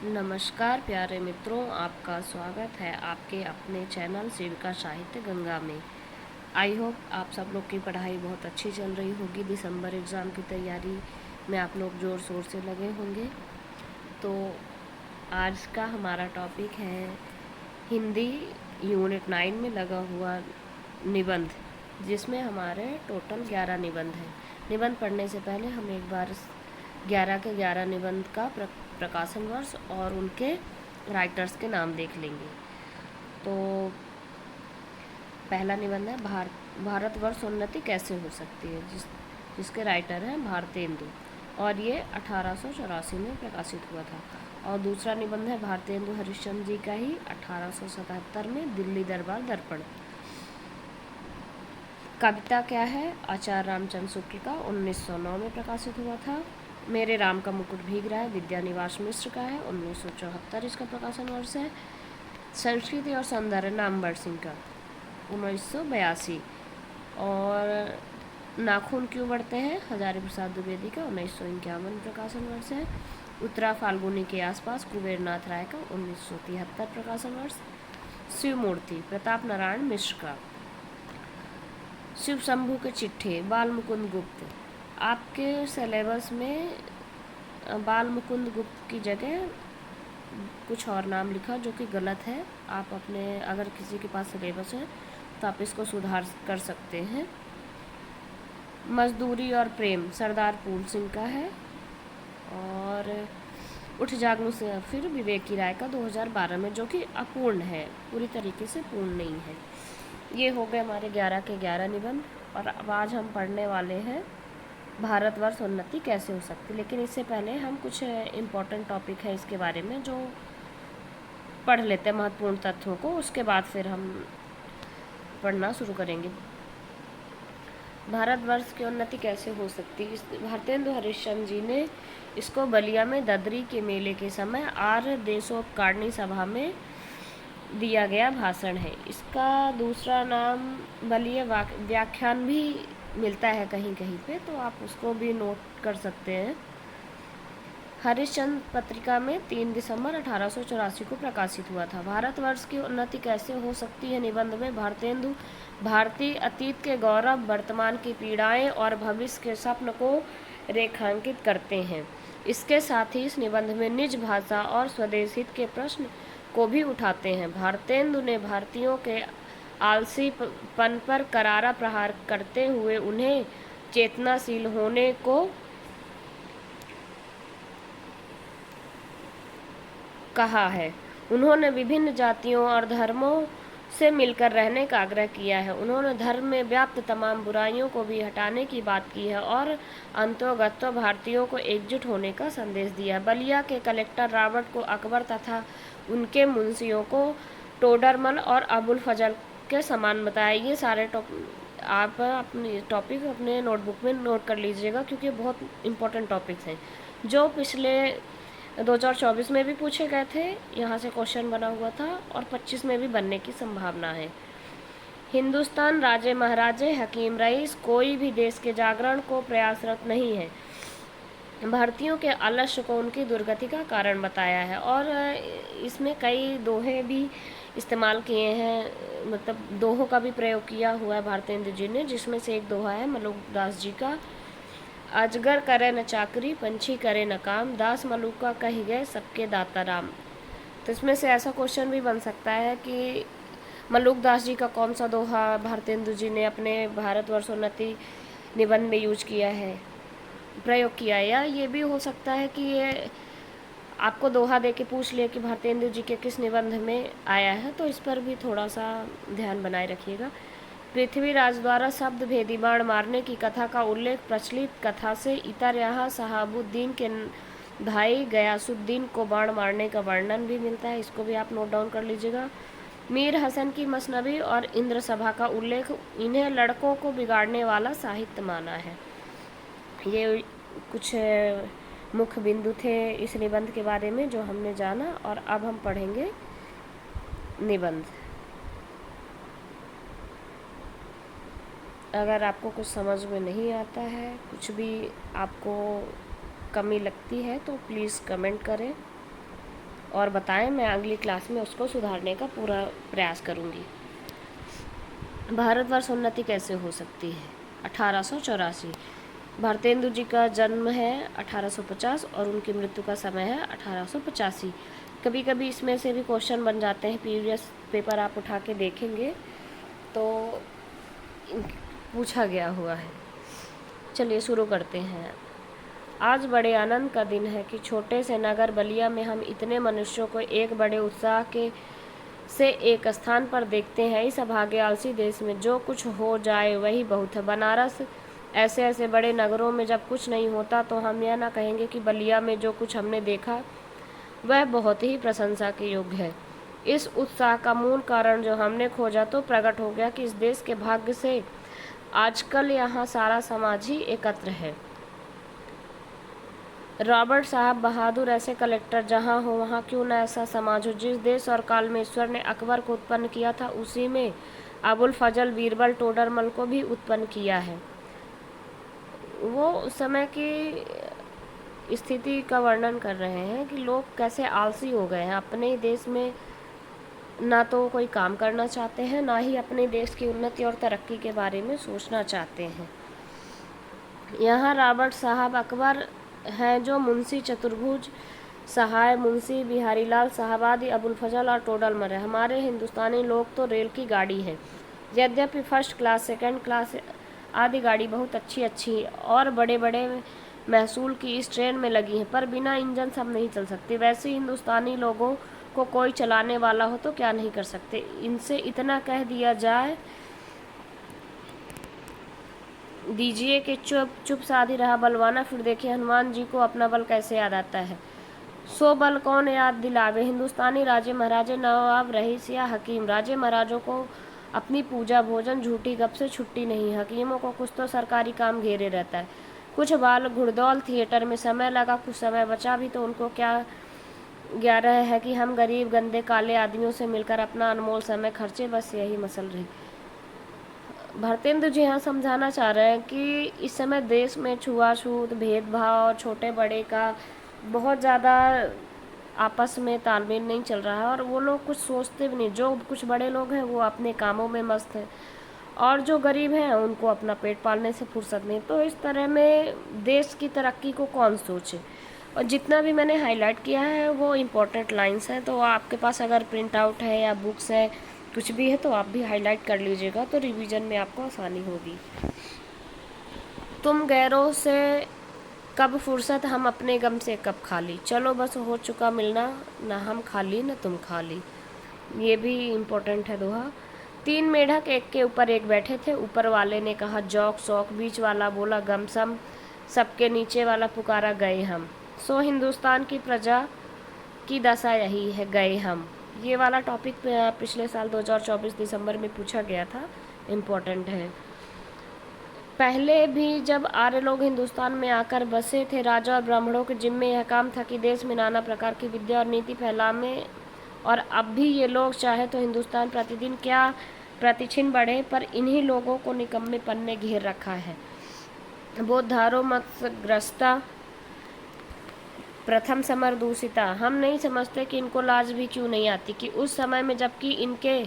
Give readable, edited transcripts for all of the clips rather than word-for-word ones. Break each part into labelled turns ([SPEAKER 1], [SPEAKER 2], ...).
[SPEAKER 1] नमस्कार प्यारे मित्रों, आपका स्वागत है आपके अपने चैनल सेविका साहित्य गंगा में। आई होप आप सब लोग की पढ़ाई बहुत अच्छी चल रही होगी। दिसंबर एग्ज़ाम की तैयारी में आप लोग ज़ोर शोर से लगे होंगे। तो आज का हमारा टॉपिक है हिंदी यूनिट 9 में लगा हुआ निबंध, जिसमें हमारे टोटल 11 निबंध हैं। निबंध पढ़ने से पहले हम एक बार 11 के 11 निबंध का प्रकाशन वर्ष और उनके राइटर्स के नाम देख लेंगे। तो पहला निबंध है भारतवर्ष उन्नति कैसे हो सकती है, जिसके राइटर हैं भारतेंदु, और ये 1884 में प्रकाशित हुआ था। और दूसरा निबंध है भारतेंदु हरिश्चंद्र जी का ही 1877 में दिल्ली दरबार दर्पण। कविता क्या है? आचार्य रामचंद्र शुक्ल का 1909 में प्रकाशित हुआ था। मेरे राम का मुकुट भीग रहा है विद्यानिवास मिश्र का है, 1974 इसका प्रकाशन वर्ष है। संस्कृति और सौंदर्य नामवर सिंह का 1982। और नाखून क्यों बढ़ते हैं हजारी प्रसाद द्विवेदी का 1951 प्रकाशन वर्ष है। उत्तरा फाल्गुनी के आसपास कुबेर नाथ राय का 1973 प्रकाशन वर्ष। शिव मूर्ति प्रताप नारायण मिश्र का। शिव शंभू के चिट्ठे बाल मुकुंद गुप्त। आपके सिलेबस में बाल मुकुंद गुप्त की जगह कुछ और नाम लिखा जो कि गलत है। आप अपने अगर किसी के पास सिलेबस है तो आप इसको सुधार कर सकते हैं। मजदूरी और प्रेम सरदार फूल सिंह का है। और उठ जागनू से फिर विवेकी राय का 2012 में, जो कि अपूर्ण है, पूरी तरीके से पूर्ण नहीं है। ये हो गए हमारे 11 के 11 निबंध। और अब आज हम पढ़ने वाले हैं भारतवर्ष उन्नति कैसे हो सकती। लेकिन इससे पहले हम कुछ इम्पोर्टेंट टॉपिक है इसके बारे में जो पढ़ लेते हैं, महत्वपूर्ण तथ्यों को, उसके बाद फिर हम पढ़ना शुरू करेंगे। भारतवर्ष की उन्नति कैसे हो सकती है? भारतेंदु हरिश्चंद्र जी ने इसको बलिया में ददरी के मेले के समय आर्य देशोपकारिणी सभा में दिया गया भाषण है। इसका दूसरा नाम बलिया व्याख्यान भी मिलता है कहीं कहीं पे, तो आप उसको भी नोट कर सकते हैं। हरिश्चंद्र पत्रिका में 3 दिसंबर 1884 को प्रकाशित हुआ था। भारतवर्ष की उन्नति कैसे हो सकती है निबंध में भारतेंदु भारतीय अतीत के गौरव, वर्तमान की पीड़ाएं और भविष्य के स्वप्न को रेखांकित करते हैं। इसके साथ ही इस निबंध में निज भाषा और स्वदेश हित के प्रश्न को भी उठाते हैं। भारतेंदु ने भारतीयों के आलसीपन पर करारा प्रहार करते हुए उन्हें चेतनाशील होने को कहा है। उन्होंने विभिन्न जातियों और धर्मों से मिलकर रहने का आग्रह किया है। उन्होंने धर्म में व्याप्त तमाम बुराइयों को भी हटाने की बात की है और अंतोगत्वा भारतीयों को एकजुट होने का संदेश दिया। बलिया के कलेक्टर रॉबर्ट को अकबर तथा उनके मुंशियों को टोडरमल और अबुल फजल के समान बताया। ये सारे आप अपने टॉपिक अपने नोटबुक में नोट कर लीजिएगा, क्योंकि बहुत इंपॉर्टेंट टॉपिक्स हैं जो पिछले 2024 में भी पूछे गए थे। यहाँ से क्वेश्चन बना हुआ था और 25 में भी बनने की संभावना है। हिंदुस्तान राजे महाराजे हकीम रईस कोई भी देश के जागरण को प्रयासरत नहीं है। भारतीयों के आलस्य को उनकी दुर्गति का कारण बताया है। और इसमें कई दोहे भी इस्तेमाल किए हैं, मतलब दोहों का भी प्रयोग किया हुआ है भारतेंदु जी ने, जिसमें से एक दोहा है मलुकदास जी का, अजगर करे न चाकरी पंछी करे न काम, दास मलुका कही गए सबके दाता राम। तो इसमें से ऐसा क्वेश्चन भी बन सकता है कि मलुकदास जी का कौन सा दोहा भारतेंदु जी ने अपने भारतवर्ष उन्नति निबंध में यूज किया है, प्रयोग किया है। या ये भी हो सकता है कि ये आपको दोहा दे के पूछ ले कि भारतेंदु जी के किस निबंध में आया है, तो इस पर भी थोड़ा सा ध्यान बनाए रखिएगा। पृथ्वीराज द्वारा शब्द भेदी बाण मारने की कथा का उल्लेख प्रचलित कथा से इतर यहाँ शहाबुद्दीन के भाई गयासुद्दीन को बाण मारने का वर्णन भी मिलता है। इसको भी आप नोट डाउन कर लीजिएगा। मीर हसन की मसनवी और इंद्र सभा का उल्लेख इन्हें लड़कों को बिगाड़ने वाला साहित्य माना है। ये कुछ मुख्य बिंदु थे इस निबंध के बारे में जो हमने जाना। और अब हम पढ़ेंगे निबंध। अगर आपको कुछ समझ में नहीं आता है, कुछ भी आपको कमी लगती है, तो प्लीज़ कमेंट करें। और बताएं, मैं अगली क्लास में उसको सुधारने का पूरा प्रयास करूंगी। भारतवर्ष उन्नति कैसे हो सकती है? 1884। भारतेंदु जी का जन्म है 1850 और उनकी मृत्यु का समय है 1885। कभी कभी इसमें से भी क्वेश्चन बन जाते हैं, प्रीवियस पेपर आप उठा के देखेंगे तो पूछा गया हुआ है। चलिए शुरू करते हैं। आज बड़े आनंद का दिन है कि छोटे से नगर बलिया में हम इतने मनुष्यों को एक बड़े उत्साह के से एक स्थान पर देखते हैं। इस अभागे आलसी देश में जो कुछ हो जाए वही बहुत है। बनारस ऐसे ऐसे बड़े नगरों में जब कुछ नहीं होता तो हम यह ना कहेंगे कि बलिया में जो कुछ हमने देखा वह बहुत ही प्रशंसा के योग्य है। इस उत्साह का मूल कारण जो हमने खोजा तो प्रकट हो गया कि इस देश के भाग्य से आजकल यहाँ सारा समाज ही एकत्र है। रॉबर्ट साहब बहादुर ऐसे कलेक्टर जहाँ हो वहाँ क्यों न ऐसा समाज हो। जिस देश और काल में ईश्वर ने अकबर को उत्पन्न किया था उसी में अबुल फजल बीरबल टोडरमल को भी उत्पन्न किया है। वो उस समय की स्थिति का वर्णन कर रहे हैं कि लोग कैसे आलसी हो गए हैं। अपने देश में ना तो कोई काम करना चाहते हैं, ना ही अपने देश की उन्नति और तरक्की के बारे में सोचना चाहते हैं। यहाँ रॉबर्ट साहब अकबर हैं जो मुंशी चतुर्भुज सहाय मुंशी बिहारीलाल साहब आदि अबुल फजल और टोडरमल है। हमारे हिंदुस्तानी लोग तो रेल की गाड़ी है। यद्यपि फर्स्ट क्लास सेकंड क्लास आदि गाड़ी बहुत अच्छी और बड़े बड़े महसूल की इस ट्रेन में लगी हैं, पर बिना इंजन सब नहीं चल सकती। वैसे हिंदुस्तानी लोगों को कोई चलाने वाला हो तो क्या नहीं कर सकते। इनसे इतना कह दिया जाए दीजिए कि चुप साधी रहा बलवाना, फिर देखिए हनुमान जी को अपना बल कैसे याद आता है। सो बल कौन याद दिलावे। हिंदुस्तानी राजे महाराजे नवाब रईस या हकीम, राजे महाराजों को अपनी पूजा भोजन झूठी गप से छुट्टी नहीं। हकीमों को कुछ तो सरकारी काम घेरे रहता है। कुछ बाल घुड़दौल थिएटर में समय लगा, कुछ समय बचा भी तो उनको क्या ग्यारह है कि हम गरीब गंदे काले आदमियों से मिलकर अपना अनमोल समय खर्चे। बस यही मसल रही। भारतेंदु जी यहाँ समझाना चाह रहे हैं कि इस समय देश में छुआछूत भेदभाव और छोटे बड़े का बहुत ज़्यादा आपस में तालमेल नहीं चल रहा है और वो लोग कुछ सोचते भी नहीं। जो कुछ बड़े लोग हैं वो अपने कामों में मस्त हैं और जो गरीब हैं उनको अपना पेट पालने से फुर्सत नहीं। तो इस तरह में देश की तरक्की को कौन सोचे। और जितना भी मैंने हाईलाइट किया है वो इम्पोर्टेंट लाइंस हैं, तो आपके पास अगर प्रिंट आउट है या बुक्स है कुछ भी है तो आप भी हाईलाइट कर लीजिएगा, तो रिवीजन में आपको आसानी होगी। तुम गैरों से कब फुर्सत, हम अपने गम से कब खाली। चलो बस हो चुका मिलना, ना हम खाली न तुम खाली। ये भी इम्पोर्टेंट है दोहा। तीन मेढक एक के ऊपर एक बैठे थे। ऊपर वाले ने कहा जौक सौक, बीच वाला बोला गमसम, सबके नीचे वाला पुकारा गए हम। सो हिंदुस्तान की प्रजा की दशा यही है, गए हम। ये वाला टॉपिक पिछले साल 2024 दिसंबर में पूछा गया था, इम्पोर्टेंट है। पहले भी जब आर्य लोग हिंदुस्तान में आकर बसे थे, राजा और ब्राह्मणों के जिम्मे यह काम था कि देश में नाना प्रकार की विद्या और नीति फैलावे, और अब भी ये लोग चाहे तो हिंदुस्तान प्रतिदिन क्या प्रतिक्षण बढ़े, पर इन्हीं लोगों को निकम्मेपन ने घेर रखा है। बोधारो मत्स्यग्रस्ता प्रथम समर दूषिता। हम नहीं समझते कि इनको लाज भी क्यों नहीं आती कि उस समय में जबकि इनके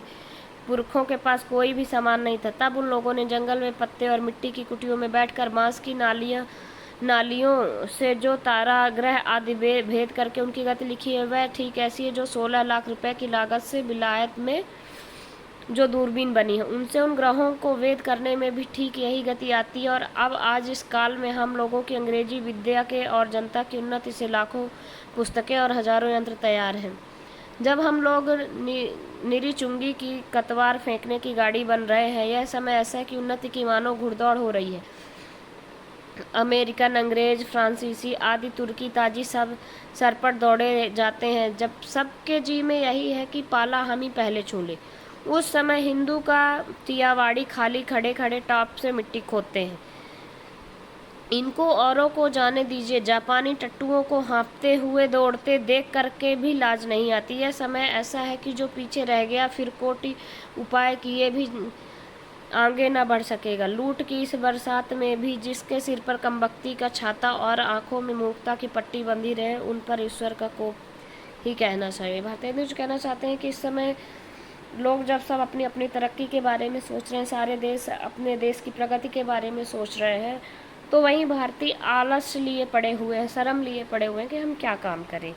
[SPEAKER 1] पुरखों के पास कोई भी सामान नहीं था, तब उन लोगों ने जंगल में पत्ते और मिट्टी की कुटियों में बैठकर बांस की नालियों से जो तारा ग्रह आदि भेद करके उनकी गति लिखी है, वह ठीक ऐसी है जो 16 लाख रुपए की लागत से विलायत में जो दूरबीन बनी है, उनसे उन ग्रहों को वेद करने में भी ठीक यही गति आती है। और अब आज इस काल में हम लोगों की अंग्रेजी विद्या के और जनता की उन्नति से लाखों पुस्तकें और हजारों यंत्र तैयार हैं। जब हम लोग निरी चुंगी की कतवार फेंकने की गाड़ी बन रहे हैं, यह समय ऐसा है कि उन्नति की मानो घुड़दौड़ हो रही है। अमेरिकन, अंग्रेज, फ्रांसीसी आदि तुर्की ताजी सब सर पर दौड़े जाते हैं, जब सबके जी में यही है कि पाला हम ही पहले छू ले। उस समय हिंदू का तियावाड़ी खाली खड़े खड़े टॉप से मिट्टी खोदते हैं। इनको औरों को जाने दीजिए, जापानी टट्टुओं को हाँफते हुए दौड़ते देख करके भी लाज नहीं आती। यह समय ऐसा है कि जो पीछे रह गया फिर कोटि उपाय किए भी आगे न बढ़ सकेगा। लूट की इस बरसात में भी जिसके सिर पर कमबख्ती का छाता और आंखों में मूर्खता की पट्टी बंधी रहे, उन पर ईश्वर का कोप ही कहना चाहिए। भारतीय हिंदू कहना चाहते हैं कि इस समय लोग जब सब अपनी अपनी तरक्की के बारे में सोच रहे हैं, सारे देश अपने देश की प्रगति के बारे में सोच रहे हैं, तो वहीं भारतीय आलस लिए पड़े हुए हैं, शर्म लिए पड़े हुए हैं कि हम क्या काम करें।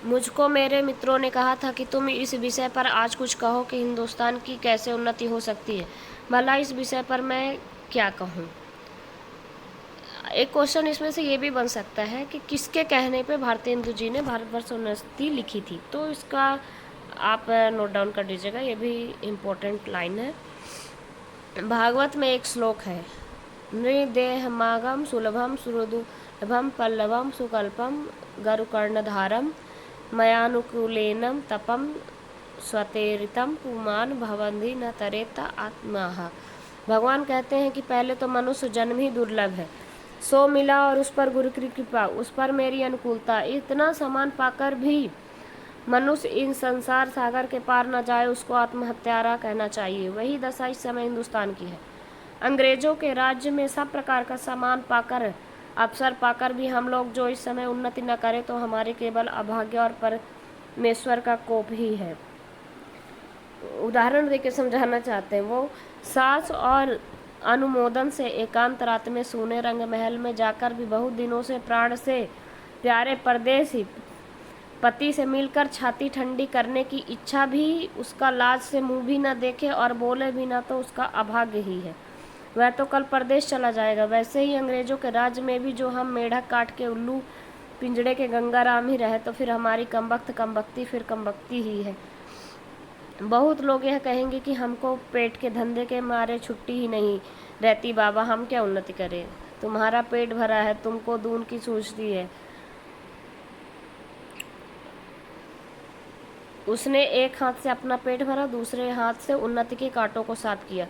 [SPEAKER 1] मुझको मेरे मित्रों ने कहा था कि तुम इस विषय पर आज कुछ कहो कि हिंदुस्तान की कैसे उन्नति हो सकती है। भला इस विषय पर मैं क्या कहूँ। एक क्वेश्चन इसमें से ये भी बन सकता है कि किसके कहने पे भारतीय हिंदू जी ने भारतवर्ष उन्नति लिखी थी, तो इसका आप नोट डाउन कर दीजिएगा, ये भी इम्पोर्टेंट लाइन है। भागवत में एक श्लोक है, नृदेहमागम सुलभम सुहृदुलभम पल्लवम सुकल्पम गरुकर्णधारम मयानुकूलेनम तपम स्वतेरितम पुमान भवंधि न तरेता आत्माह। भगवान कहते हैं कि पहले तो मनुष्य जन्म ही दुर्लभ है, सो मिला और उस पर गुरु की कृपा, उस पर मेरी अनुकूलता, इतना सामान पाकर भी मनुष्य इन संसार सागर के पार न जाए, उसको आत्महत्यारा कहना चाहिए। वही दशा इस समय हिंदुस्तान की है। अंग्रेजों के राज्य में सब प्रकार का सामान पाकर, अवसर पाकर भी हम लोग जो इस समय उन्नति न करें तो हमारे केवल अभाग्य और परमेश्वर का कोप ही है। उदाहरण देकर समझाना चाहते हैं, वो सास और अनुमोदन से एकांत रात में सोने रंग महल में जाकर भी बहुत दिनों से प्राण से प्यारे परदेसी पति से मिलकर छाती ठंडी करने की इच्छा भी उसका लाज से मुंह भी न देखे और बोले भी ना, तो उसका अभाग्य ही है। वह तो कल परदेश चला जाएगा। वैसे ही अंग्रेजों के राज्य में भी जो हम मेढक काट के उल्लू पिंजड़े के गंगाराम ही रहे, तो फिर हमारी कमबख्ती फिर कमबख्ती ही है। बहुत लोग यह कहेंगे कि हमको पेट के धंधे के मारे छुट्टी ही नहीं रहती बाबा, हम क्या उन्नति करें। तुम्हारा पेट भरा है, तुमको दून की सूझती है। उसने एक हाथ से अपना पेट भरा, दूसरे हाथ से उन्नति के कांटों को साफ किया।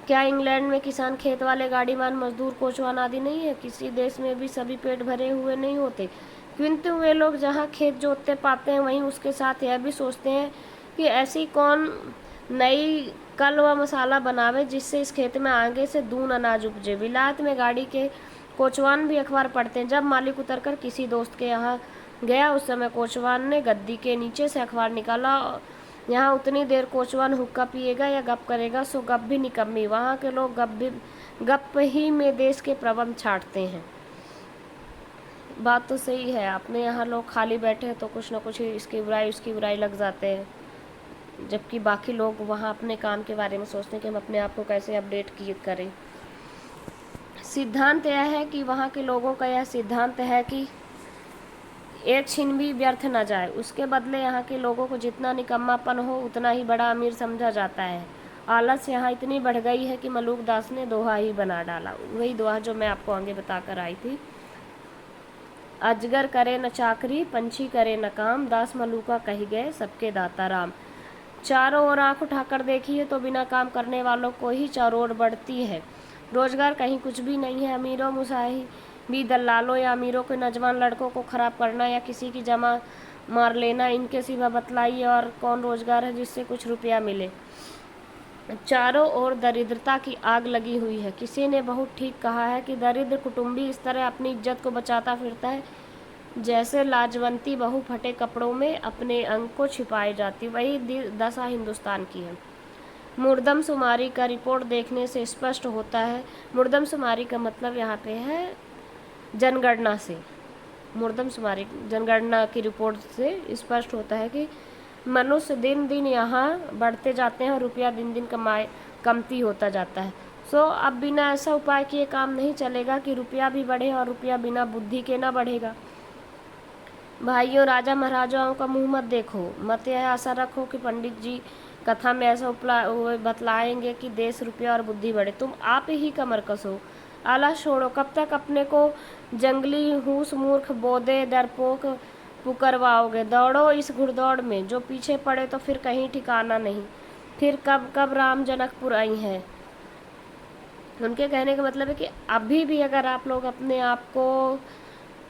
[SPEAKER 1] क्या इंग्लैंड में किसान खेत वाले, गाड़ीवान, मजदूर, कोचवान आदि नहीं है? किसी देश में भी सभी पेट भरे हुए नहीं होते, किंतु वे लोग जहाँ खेत जोतते पाते हैं वहीं उसके साथ यह भी सोचते हैं कि ऐसी कौन नई कल व मसाला बनावे जिससे इस खेत में आगे से दून अनाज उपजे। विलायत में गाड़ी के कोचवान भी अखबार पढ़ते हैं। जब मालिक उतरकर किसी दोस्त के यहाँ गया, उस समय कोचवान ने गद्दी के नीचे से अखबार निकाला। यहाँ उतनी देर कोचवान हुक्का पिएगा या गप करेगा, सो गप भी निकम्मी। वहाँ के लोग गप ही में देश के प्रबंध छाटते हैं। बात तो सही है, अपने यहाँ लोग खाली बैठे हैं तो कुछ न कुछ इसकी बुराई उसकी बुराई लग जाते हैं, जबकि बाकी लोग वहाँ अपने काम के बारे में सोचते हैं कि हम अपने आप को कैसे अपडेट करें। सिद्धांत यह है कि वहाँ के लोगों का यह सिद्धांत है कि एक छिन भी व्यर्थ न जाए। उसके बदले यहाँ के लोगों को जितना निकम्मापन हो उतना ही बड़ा अमीर समझा जाता है। आलस यहाँ इतनी बढ़ गई है कि मलूक दास ने दोहा ही बना डाला। वही दोहा जो मैं आपको आगे बताकर आई थी, अजगर करे न चाकरी, पंछी करे न काम, दास मलूका कही गए सबके दाता राम। चारों ओर आंख उठाकर देखिए तो बिना काम करने वालों को ही चारों ओर बढ़ती है। रोजगार कहीं कुछ भी नहीं है। अमीरों मुसाही भी दलालों या अमीरों के नौजवान लड़कों को खराब करना या किसी की जमा मार लेना, इनके सिवा बतलाइए और कौन रोजगार है जिससे कुछ रुपया मिले। चारों ओर दरिद्रता की आग लगी हुई है। किसी ने बहुत ठीक कहा है कि दरिद्र कुटुंबी इस तरह अपनी इज्जत को बचाता फिरता है जैसे लाजवंती बहू फटे कपड़ों में अपने अंग को छिपाए जाती। वही दशा हिंदुस्तान की है। मुर्दमशुमारी का रिपोर्ट देखने से स्पष्ट होता है, मुर्दमशुमारी का मतलब यहाँ पे है जनगणना से, मुर्दमशुमारी जनगणना की रिपोर्ट से स्पष्ट होता है कि मनुष्य दिन दिन यहाँ बढ़ते जाते हैं और रुपया दिन दिन कमती होता जाता है। सो अब बिना ऐसा उपाय किए काम नहीं चलेगा कि रुपया भी बढ़े, और रुपया बिना बुद्धि के ना बढ़ेगा। भाइयों, राजा महाराजाओं का मुंह मत देखो, मत यह आशा रखो कि पंडित जी कथा में ऐसा बतलाएंगे कि देश, रुपया और बुद्धि बढ़े। तुम आप ही कमर कसो, आलस छोड़ो। कब तक अपने को जंगली हूस, मूर्ख, बोधे, डरपोक पुकरवाओगे? दौड़ो इस घुड़दौड़ में, जो पीछे पड़े तो फिर कहीं ठिकाना नहीं। फिर कब कब राम जनकपुर आई हैं। उनके कहने का मतलब है कि अभी भी अगर आप लोग अपने आप को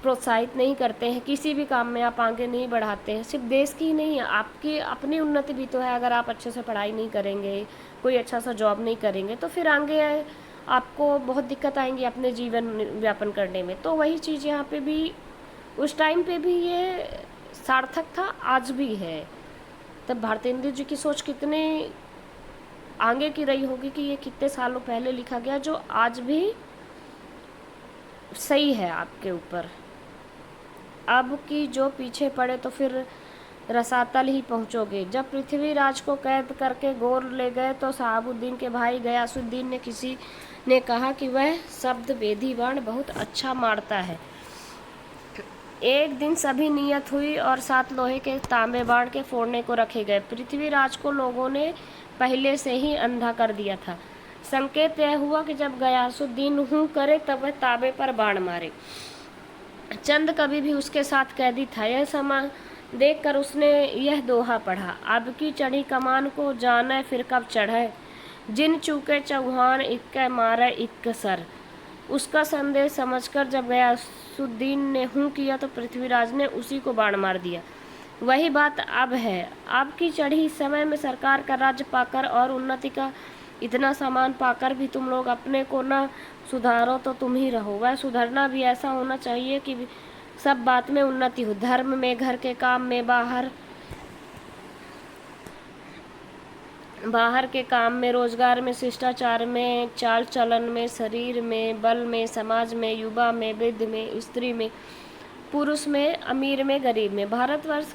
[SPEAKER 1] प्रोत्साहित नहीं करते हैं, किसी भी काम में आप आगे नहीं बढ़ाते हैं, सिर्फ देश की ही नहीं है, आपकी अपनी उन्नति भी तो है। अगर आप अच्छे से पढ़ाई नहीं करेंगे, कोई अच्छा सा जॉब नहीं करेंगे, तो फिर आगे आपको बहुत दिक्कत आएंगी अपने जीवन व्यापन करने में। तो वही चीज़ यहाँ पे भी उस टाइम पे भी ये सार्थक था, आज भी है। तब भारतेंदु जी की सोच कितने आगे की रही होगी कि ये कितने सालों पहले लिखा गया, जो आज भी सही है आपके ऊपर। अब की जो पीछे पड़े तो फिर रसातल ही पहुंचोगे। जब पृथ्वीराज को कैद करके गौर ले गए तो शहाबुद्दीन के भाई गयासुद्दीन ने किसी ने कहा कि वह शब्द वेदी बाण बहुत अच्छा मारता है। एक दिन सभी नियत हुई और 7 लोहे के तांबे बाण के फोड़ने को रखे गए। पृथ्वीराज को लोगों ने पहले से ही अंधा कर दिया था। संकेत यह हुआ कि जब गयासुद्दीन हूँ करे तब वह तांबे पर बाण मारे। चंद कभी भी उसके साथ कैदी था। यह समा देखकर उसने यह दोहा पढ़ा, अब की चढ़ी कमान को जाने फिर कब चढ़े, जिन चूके चौहान इक्के मारे इक्क सर। उसका संदेश समझकर जब गयासुद्दीन ने हूँ किया तो पृथ्वीराज ने उसी को बाण मार दिया। वही बात अब है। अब की चढ़ी समय में सरकार का राज्य पाकर और उन्नति का इतना सामान पाकर भी तुम लोग अपने को न सुधारो तो तुम ही रहो। वह सुधरना भी ऐसा होना चाहिए कि सब बात में उन्नति हो, धर्म में, घर के काम में, बाहर के काम में, रोजगार में, शिष्टाचार में, चाल चलन में, शरीर में, बल में, समाज में, युवा में, वृद्ध में, स्त्री में, पुरुष में, अमीर में, गरीब में। भारतवर्ष